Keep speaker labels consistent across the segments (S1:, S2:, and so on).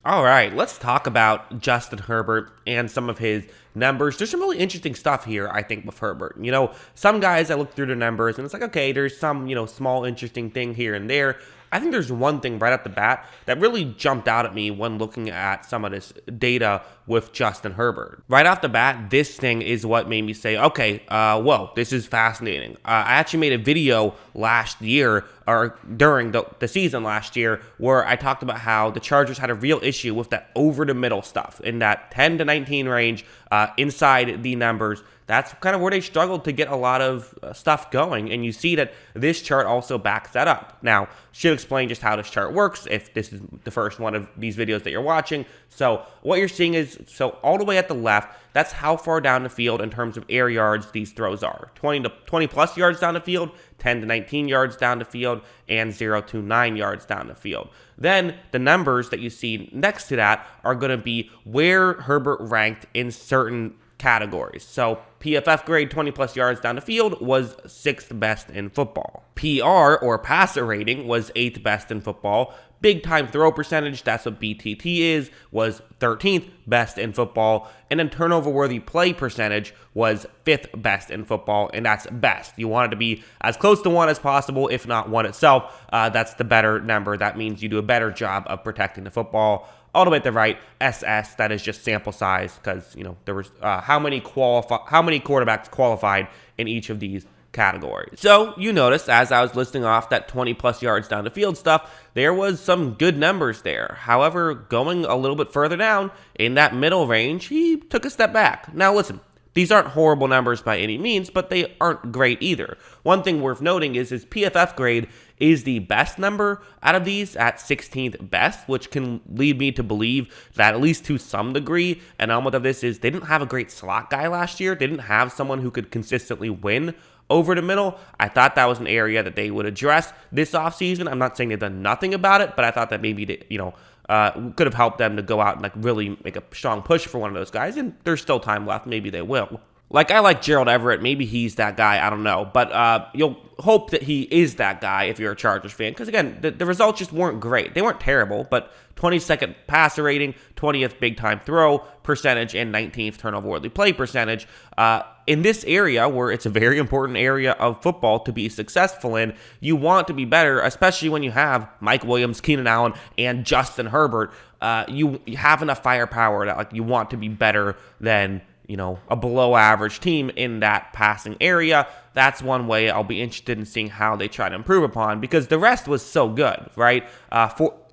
S1: All right, let's talk about Justin Herbert and some of his numbers. There's some really interesting stuff here, I think, with Herbert. Some guys, I look through the numbers and it's like, okay, there's some, small interesting thing here and there. I think there's one thing right at the bat that really jumped out at me when looking at some of this data with Justin Herbert. Right off the bat, this thing is what made me say, okay, whoa, this is fascinating. I actually made a video last year, or during the season last year, where I talked about how the Chargers had a real issue with that over-the-middle stuff in that 10 to 19 range inside the numbers. That's kind of where they struggled to get a lot of stuff going, and you see that this chart also backs that up. Now, should explain just how this chart works if this is the first one of these videos that you're watching. So what you're seeing is, all the way at the left, that's how far down the field in terms of air yards these throws are. 20 plus yards down the field, 10 to 19 yards down the field, and 0 to 9 yards down the field. Then the numbers that you see next to that are going to be where Herbert ranked in certain categories. So PFF grade 20 plus yards down the field was 6th best in football. PR, or passer rating, was 8th best in football. Big time throw percentage, that's what BTT is, was 13th best in football. And then turnover worthy play percentage was 5th best in football, and that's best. You want it to be as close to 1 as possible, if not 1 itself. That's the better number. That means you do a better job of protecting the football. All the way at the right, SS, that is just sample size, because there was how many quarterbacks qualified in each of these categories. So you notice as I was listing off that 20 plus yards down the field stuff, there was some good numbers there. However, going a little bit further down in that middle range, he took a step back. Now listen, these aren't horrible numbers by any means, but they aren't great either. One thing worth noting is his PFF grade is the best number out of these at 16th best, which can lead me to believe that, at least to some degree, an element of this is they didn't have a great slot guy last year. They didn't have someone who could consistently win over the middle. I thought that was an area that they would address this offseason. I'm not saying they've done nothing about it, but I thought that maybe could have helped them to go out and really make a strong push for one of those guys, and there's still time left. Maybe they will. I like Gerald Everett. Maybe he's that guy. I don't know. But you'll hope that he is that guy if you're a Chargers fan. Because, again, the results just weren't great. They weren't terrible, but 22nd passer rating, 20th big-time throw percentage, and 19th turnover-worthy play percentage. In this area, where it's a very important area of football to be successful in, you want to be better, especially when you have Mike Williams, Keenan Allen, and Justin Herbert. You have enough firepower that you want to be better than a below-average team in that passing area. That's one way I'll be interested in seeing how they try to improve upon, because the rest was so good, right?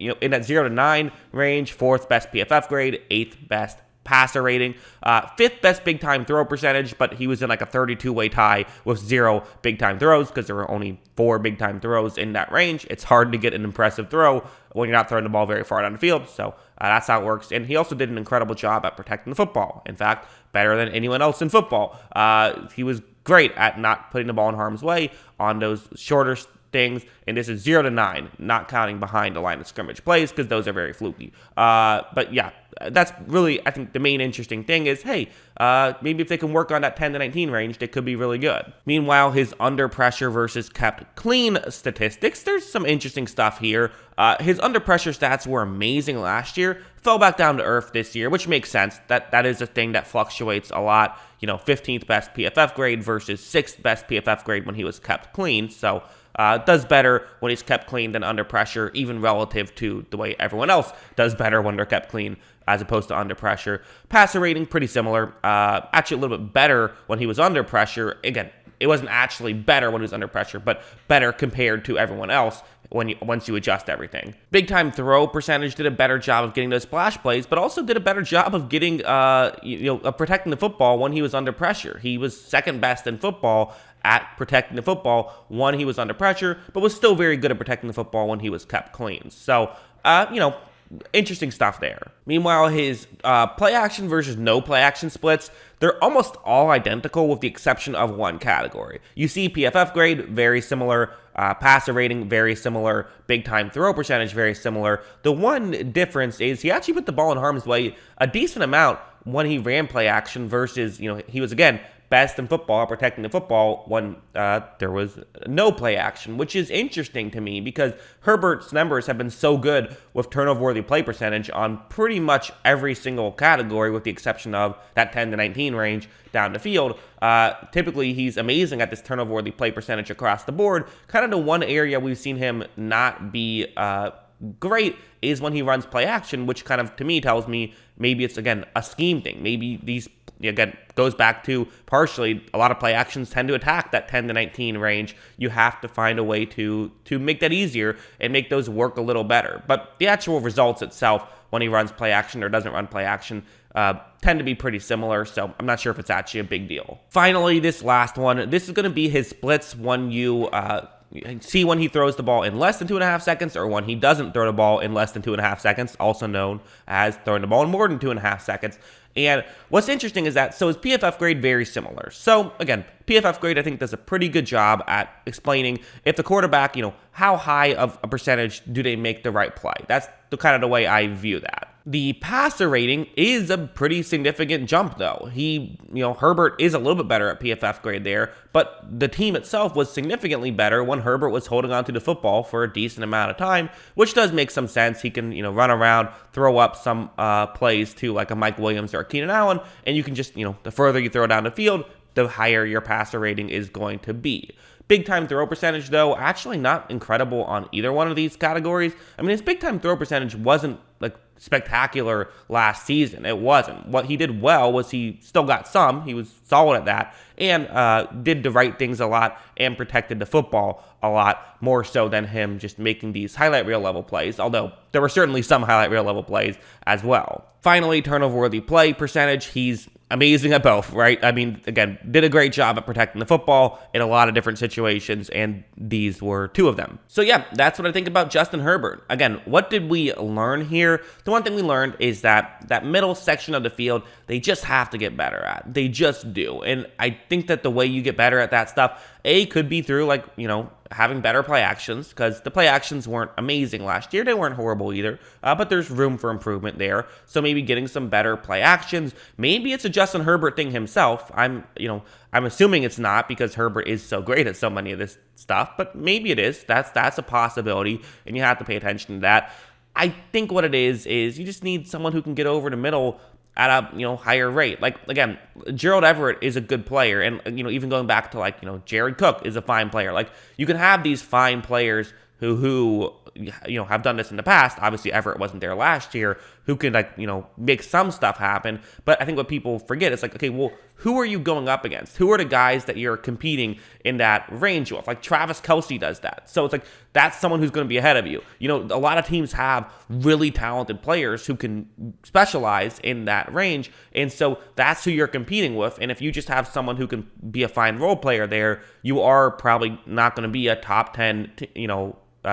S1: In that 0 to 9 range, 4th best PFF grade, 8th best passer rating, 5th best big-time throw percentage, but he was in a 32-way tie with 0 big-time throws because there were only 4 big-time throws in that range. It's hard to get an impressive throw when you're not throwing the ball very far down the field, so that's how it works. And he also did an incredible job at protecting the football. In fact, better than anyone else in football. He was great at not putting the ball in harm's way on those shorter things, and this is 0 to 9, not counting behind the line of scrimmage plays, because those are very fluky. But yeah, that's really, I think, the main interesting thing is, hey, maybe if they can work on that 10 to 19 range, they could be really good. Meanwhile, his under pressure versus kept clean statistics, there's some interesting stuff here. His under pressure stats were amazing last year, fell back down to earth this year, which makes sense. That is a thing that fluctuates a lot. 15th best PFF grade versus 6th best PFF grade when he was kept clean. So does better when he's kept clean than under pressure, even relative to the way everyone else does better when they're kept clean as opposed to under pressure. Passer rating, pretty similar. Actually a little bit better when he was under pressure. Again, it wasn't actually better when he was under pressure, but better compared to everyone else once you adjust everything. Big time throw percentage did a better job of getting those splash plays, but also did a better job of getting protecting the football when he was under pressure. He was 2nd best in football at protecting the football when he was under pressure, but was still very good at protecting the football when he was kept clean. So, interesting stuff there. Meanwhile, his play action versus no play action splits, they're almost all identical with the exception of one category. You see PFF grade, very similar. Passer rating, very similar. Big time throw percentage, very similar. The one difference is he actually put the ball in harm's way a decent amount when he ran play action versus, he was, again, best in football at protecting the football when there was no play action, which is interesting to me because Herbert's numbers have been so good with turnover-worthy play percentage on pretty much every single category with the exception of that 10 to 19 range down the field. Typically, he's amazing at this turnover-worthy play percentage across the board. Kind of the one area we've seen him not be great is when he runs play action, which kind of, to me, tells me maybe it's, again, a scheme thing. Maybe these, again, goes back to partially a lot of play actions tend to attack that 10 to 19 range. You have to find a way to make that easier and make those work a little better. But the actual results itself, when he runs play action or doesn't run play action, tend to be pretty similar, so I'm not sure if it's actually a big deal. Finally, this last one, this is going to be his splits when you see when he throws the ball in less than 2.5 seconds or when he doesn't throw the ball in less than 2.5 seconds, also known as throwing the ball in more than 2.5 seconds. And what's interesting is that, so his PFF grade very similar. So again, PFF grade I think does a pretty good job at explaining if the quarterback, how high of a percentage do they make the right play. That's kind of the way I view that. The passer rating is a pretty significant jump though. Herbert is a little bit better at PFF grade there, but the team itself was significantly better when Herbert was holding onto the football for a decent amount of time, which does make some sense. He can, run around, throw up some plays to like a Mike Williams or a Keenan Allen, and you can just, the further you throw down the field, the higher your passer rating is going to be. Big time throw percentage, though, actually not incredible on either one of these categories. I mean, his big time throw percentage wasn't like spectacular last season. It wasn't. What he did well was he still got some. He was solid at that and did the right things a lot and protected the football a lot more so than him just making these highlight reel level plays, although there were certainly some highlight reel level plays as well. Finally, turnover-worthy play percentage, he's amazing at both, right? I mean, again, did a great job at protecting the football in a lot of different situations, and these were two of them. So yeah, that's what I think about Justin Herbert. Again, what did we learn here? The one thing we learned is that middle section of the field, they just have to get better at. They just do. And I think that the way you get better at that stuff, could be through having better play actions, because the play actions weren't amazing last year. They weren't horrible either, but there's room for improvement there. So maybe getting some better play actions. Maybe it's a Justin Herbert thing himself. I'm assuming it's not because Herbert is so great at so many of this stuff, but maybe it is. That's a possibility, and you have to pay attention to that. I think what it is you just need someone who can get over the middle at a higher rate. Like, again, Gerald Everett is a good player, and even going back to Jared Cook is a fine player. Like, you can have these fine players who have done this in the past. Obviously Everett wasn't there last year, who can make some stuff happen. But I think what people forget is okay, well, who are you going up against? Who are the guys that you're competing in that range with? Like Travis Kelce does that. So it's that's someone who's going to be ahead of you. A lot of teams have really talented players who can specialize in that range. And so that's who you're competing with. And if you just have someone who can be a fine role player there, you are probably not going to be a top 10,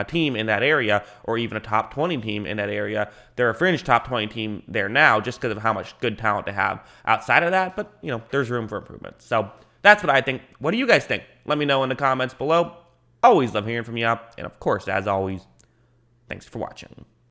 S1: team in that area, or even a top 20 team in that area. They're a fringe top 20 team there now just because of how much good talent they have outside of that, but there's room for improvement. So that's what I think. What do you guys think? Let me know in the comments below. Always love hearing from you, and of course, as always, thanks for watching.